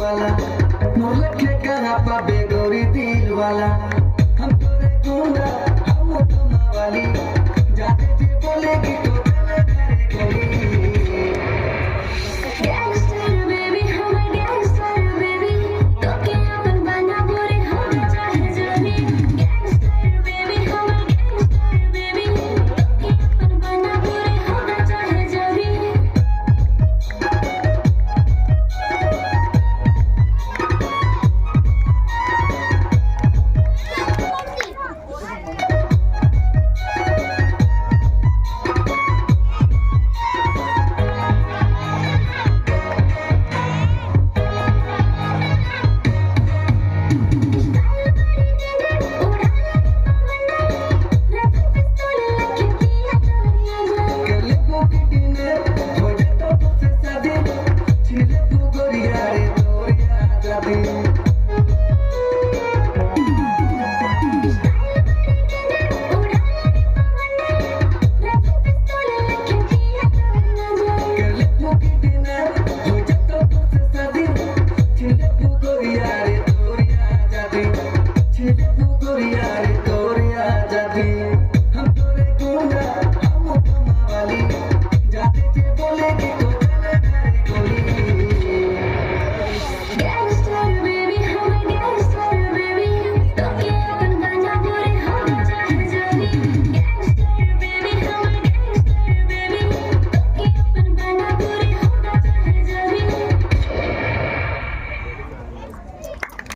वाला मोर लखे कहाँ पाबे गोरी दिल वाला हम तोरे गुंडा हम कमा वाली जाते जे बोलेगी तो चले घरे गोरी Gangster baby, हम gangster baby, तो के अपन बना बोरे हम चाहे जानी। Gangster baby, हम gangster baby, तो के अपन बना बोरे हम चाहे जानी। कर ले गोरी डिनर हो जाए तो तुझसे शादी छीन ले तू गोरिया रे तोरिया आजादी कर ले गोरी डिनर हो जाए तो तुझसे शादी छीन ले तू गोरिया रे तोरिया आजादी छीन ले